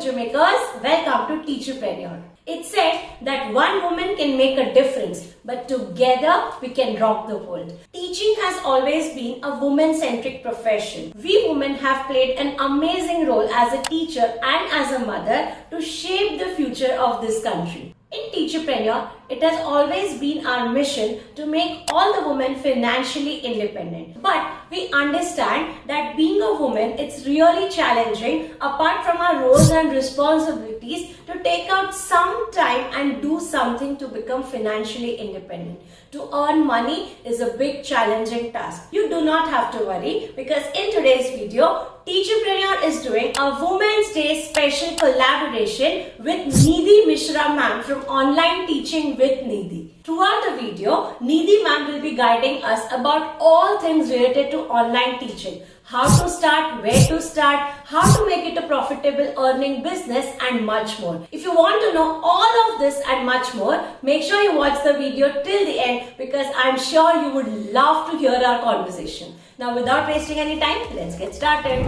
future makers, welcome to Teacherpreneur. It's said that one woman can make a difference, but together we can rock the world. Teaching has always been a woman-centric profession. We women have played an amazing role as a teacher and as a mother to shape the future of this country. In Teacherpreneur, it has always been our mission to make all the women financially independent. But we understand that being a woman, it's really challenging apart from our roles and responsibilities to take out some time and do something to become financially independent. To earn money is a big challenging task. You do not have to worry because in today's video, Teacherpreneur is doing a Women's Day special collaboration with Nidhi Mishra ma'am from Online Teaching with Nidhi. Throughout the video, Nidhi ma'am will be guiding us about all things related to online teaching. How to start, where to start, how to make it a profitable earning business and much more. If you want to know all of this and much more, make sure you watch the video till the end because I'm sure you would love to hear our conversation. Now without wasting any time, let's get started.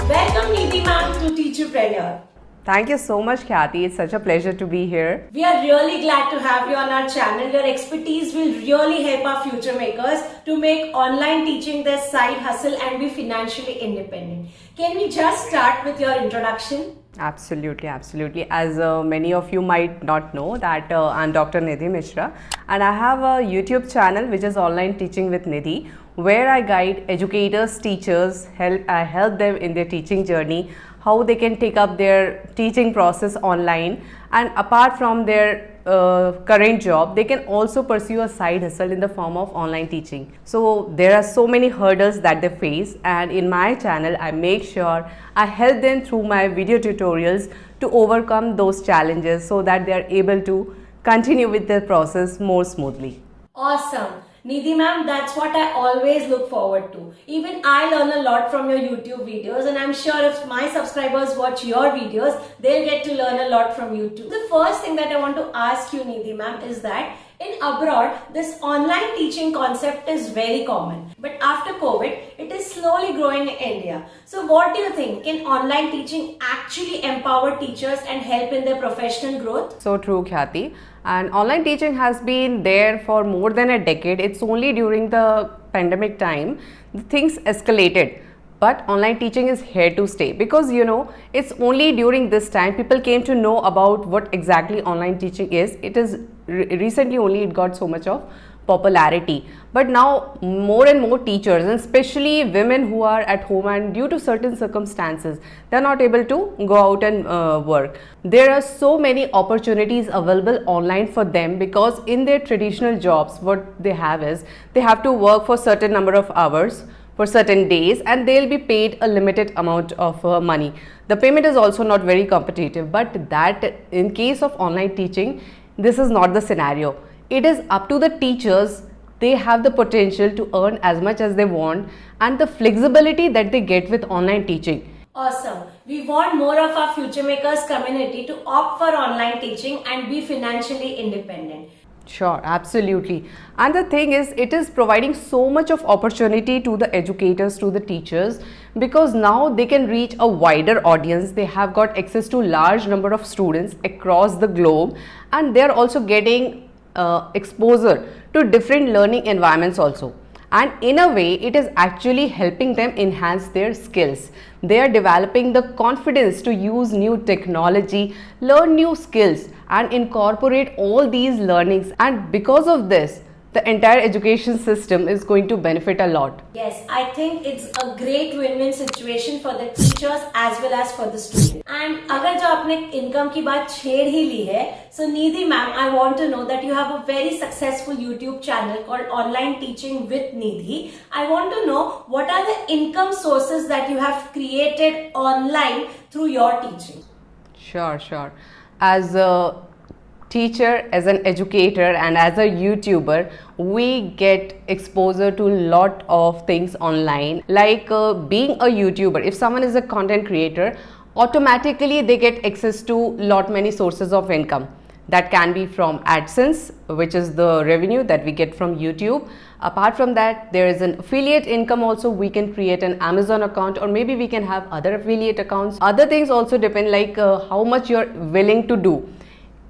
Welcome Nidhi ma'am to Teacherpreneur. Thank you so much, Khyati. It's such a pleasure to be here. We are really glad to have you on our channel. Your expertise will really help our future makers to make online teaching their side hustle and be financially independent. Can we just start with your introduction? Absolutely, absolutely. As many of you might not know that I'm Dr. Nidhi Mishra and I have a YouTube channel which is Online Teaching with Nidhi, where I guide educators, teachers, I help them in their teaching journey, how they can take up their teaching process online, and apart from their current job, they can also pursue a side hustle in the form of online teaching. So there are so many hurdles that they face, and in my channel I make sure I help them through my video tutorials to overcome those challenges so that they are able to continue with their process more smoothly. Awesome. Nidhi ma'am, that's what I always look forward to. Even I learn a lot from your YouTube videos, and I'm sure if my subscribers watch your videos, they'll get to learn a lot from you too. The first thing that I want to ask you, Nidhi ma'am, is that in abroad, this online teaching concept is very common. But after COVID, it is slowly growing in India. So what do you think? Can online teaching actually empower teachers and help in their professional growth? So true, Khyati. And online teaching has been there for more than a decade. It's only during the pandemic time things escalated. But online teaching is here to stay because it's only during this time people came to know about what exactly online teaching is. It is recently only it got so much of popularity, but now more and more teachers, and especially women who are at home and due to certain circumstances they are not able to go out and work. There are so many opportunities available online for them because in their traditional jobs what they have is they have to work for certain number of hours for certain days and they'll be paid a limited amount of money. The payment is also not very competitive, but that in case of online teaching this is not the scenario. It is up to the teachers. They have the potential to earn as much as they want and the flexibility that they get with online teaching. Awesome. We want more of our future makers community to opt for online teaching and be financially independent. Sure, absolutely. And the thing is, it is providing so much of opportunity to the educators, to the teachers, because now they can reach a wider audience. They have got access to large number of students across the globe, and they are also getting exposure to different learning environments also. And in a way, it is actually helping them enhance their skills. They are developing the confidence to use new technology, learn new skills and incorporate all these learnings. And because of this, the entire education system is going to benefit a lot. Yes, I think it's a great win-win situation for the teachers as well as for the students. And अगर जो आपने income की बात छेड़ ही ली है, so Nidhi ma'am, I want to know that you have a very successful YouTube channel called Online Teaching with Nidhi. I want to know what are the income sources that you have created online through your teaching. Sure. As a teacher, as an educator and as a YouTuber, we get exposure to a lot of things online, like being a YouTuber. If someone is a content creator, automatically they get access to many sources of income. That can be from AdSense, which is the revenue that we get from YouTube. Apart from that, there is an affiliate income also. We can create an Amazon account, or maybe we can have other affiliate accounts. Other things also depend, like how much you're willing to do.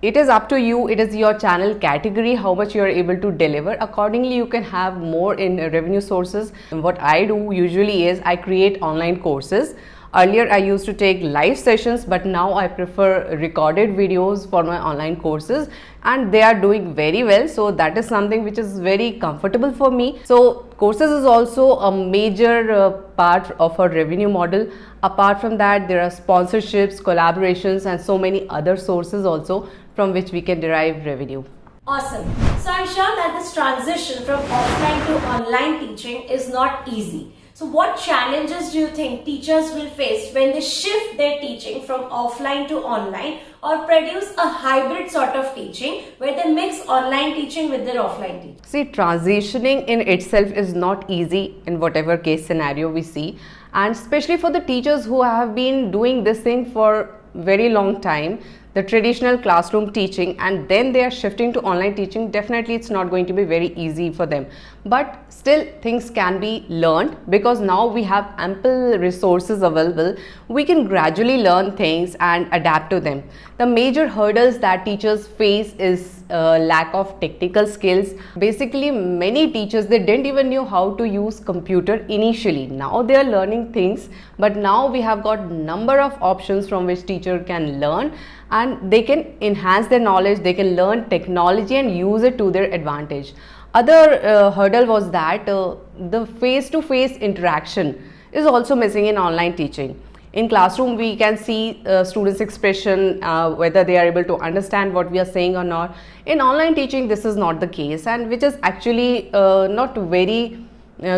It is up to you. It is your channel category, how much you are able to deliver. Accordingly, you can have more in revenue sources. And what I do usually is I create online courses. Earlier I used to take live sessions, but now I prefer recorded videos for my online courses, and they are doing very well. So that is something which is very comfortable for me. So courses is also a major part of our revenue model. Apart from that, there are sponsorships, collaborations, and so many other sources also from which we can derive revenue. Awesome. So I'm sure that this transition from offline to online teaching is not easy. So what challenges do you think teachers will face when they shift their teaching from offline to online, or produce a hybrid sort of teaching where they mix online teaching with their offline teaching? See, transitioning in itself is not easy in whatever case scenario we see, and especially for the teachers who have been doing this thing for very long time, the traditional classroom teaching, and then they are shifting to online teaching. Definitely it's not going to be very easy for them, but still things can be learned, because now we have ample resources available. We can gradually learn things and adapt to them. The major hurdles that teachers face is lack of technical skills. Basically, many teachers, they didn't even know how to use computer initially. Now they are learning things, but now we have got number of options from which teacher can learn, and they can enhance their knowledge. They can learn technology and use it to their advantage. Other hurdle was that the face-to-face interaction is also missing in online teaching. In classroom, we can see students' expression, whether they are able to understand what we are saying or not. In online teaching, this is not the case, and which is actually not very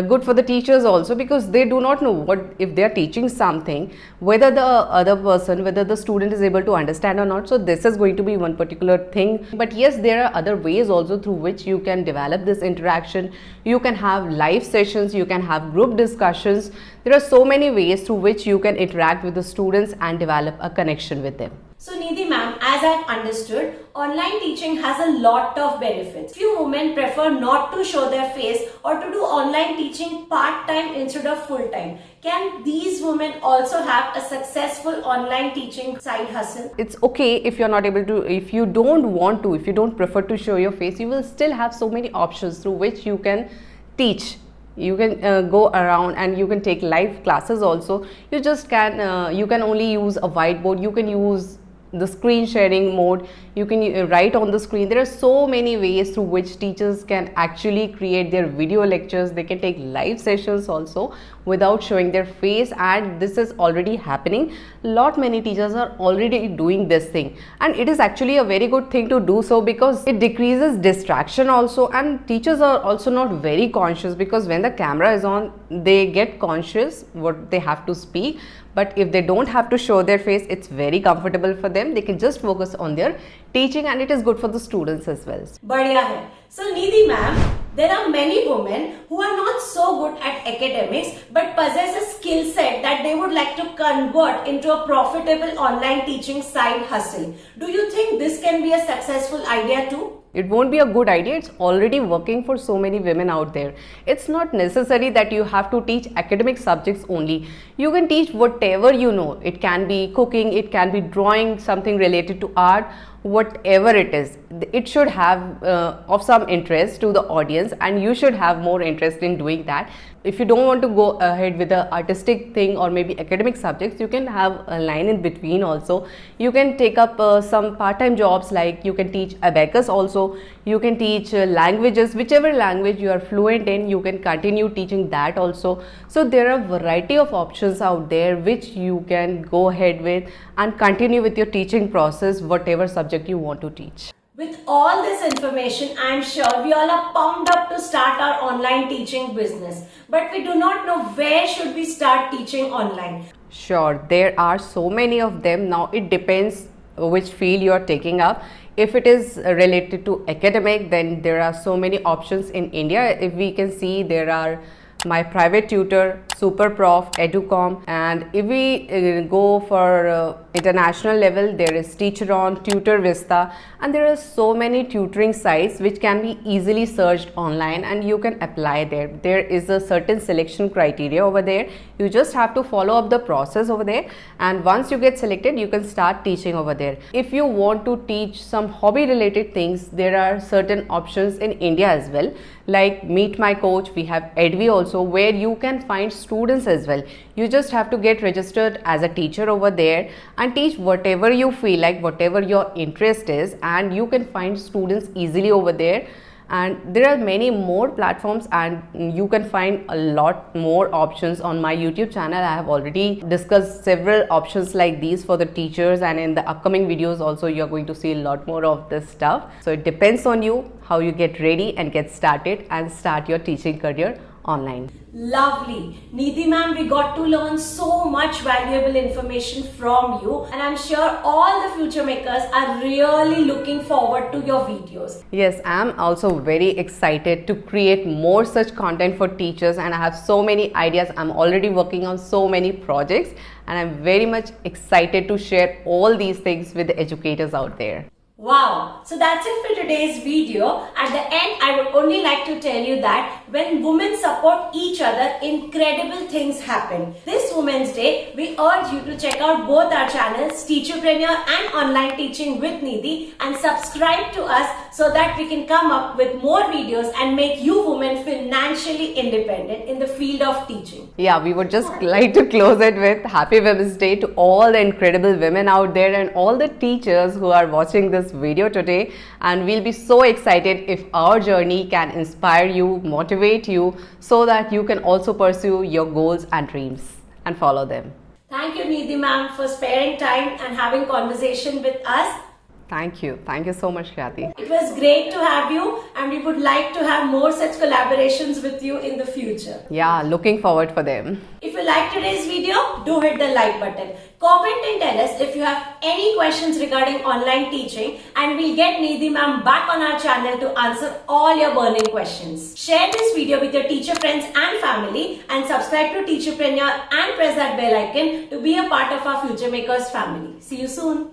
good for the teachers also, because they do not know what, if they are teaching something, whether the other person, whether the student is able to understand or not. So this is going to be one particular thing. But yes, there are other ways also through which you can develop this interaction. You can have live sessions, you can have group discussions. There are so many ways through which you can interact with the students and develop a connection with them. So Nidhi ma'am, as I've understood, online teaching has a lot of benefits. Few women prefer not to show their face or to do online teaching part-time instead of full-time. Can these women also have a successful online teaching side hustle? It's okay if you're not able to, if you don't want to, if you don't prefer to show your face, you will still have so many options through which you can teach. You can go around and you can take live classes also. You just can, you can only use a whiteboard, you can use the screen sharing mode, you can write on the screen. There are so many ways through which teachers can actually create their video lectures. They can take live sessions also without showing their face, and this is already happening. Lot many teachers are already doing this thing, and it is actually a very good thing to do so, because it decreases distraction also, and teachers are also not very conscious, because when the camera is on, they get conscious what they have to speak. But if they don't have to show their face, it's very comfortable for them. They can just focus on their teaching, and it is good for the students as well. Badhiya hai. So Nidhi ma'am, there are many women who are not so good at academics but possess a skill set that they would like to convert into a profitable online teaching side hustle. Do you think this can be a successful idea too? It won't be a good idea. It's already working for so many women out there. It's not necessary that you have to teach academic subjects only. You can teach whatever you know. It can be cooking, it can be drawing, something related to art, whatever it is. It should have of some interest to the audience, and you should have more interest in doing that. If you don't want to go ahead with the artistic thing or maybe academic subjects, you can have a line in between also. You can take up some part-time jobs, like you can teach abacus also. You can teach languages, whichever language you are fluent in, you can continue teaching that also. So there are a variety of options out there which you can go ahead with and continue with your teaching process, whatever subject you want to teach. With all this information, I am sure we all are pumped up to start our online teaching business. But we do not know where should we start teaching online. Sure, there are so many of them. Now it depends which field you are taking up. If it is related to academic, then there are so many options in India. If we can see, there are my private tutor, Super Prof, Educom, and if we go for international level, there is Teacheron, Tutor Vista, and there are so many tutoring sites which can be easily searched online and you can apply there. There is a certain selection criteria over there. You just have to follow up the process over there, and once you get selected, you can start teaching over there. If you want to teach some hobby related things, there are certain options in India as well, like Meet My Coach. We have Edvi also, where you can find students as well. You just have to get registered as a teacher over there and teach whatever you feel like, whatever your interest is, and you can find students easily over there. And there are many more platforms, and you can find a lot more options on my YouTube channel. I have already discussed several options like these for the teachers, and in the upcoming videos also you are going to see a lot more of this stuff. So it depends on you how you get ready and get started and start your teaching career online. Lovely. Nidhi ma'am, we got to learn so much valuable information from you, and I'm sure all the future makers are really looking forward to your videos. Yes, I'm also very excited to create more such content for teachers, and I have so many ideas. I'm already working on so many projects, and I'm very much excited to share all these things with the educators out there. Wow, so that's it for today's video. At the end, I would only like to tell you that when women support each other, incredible things happen. This Women's Day, we urge you to check out both our channels, Teacherpreneur and Online Teaching with Nidhi, and subscribe to us so that we can come up with more videos and make you women financially independent in the field of teaching. Yeah, we would just like to close it with Happy Women's Day to all the incredible women out there and all the teachers who are watching this video today, and we'll be so excited if our journey can inspire you, motivate you, so that you can also pursue your goals and dreams and follow them. Thank you, Nidhi ma'am, for sparing time and having conversation with us. Thank you so much, Khyati. It was great to have you, and we would like to have more such collaborations with you in the future. Yeah, looking forward for them. If you like today's video, do hit the like button. Comment and tell us if you have any questions regarding online teaching, and we'll get Nidhi ma'am back on our channel to answer all your burning questions. Share this video with your teacher friends and family, and subscribe to Teacherpreneur and press that bell icon to be a part of our Future Makers family. See you soon.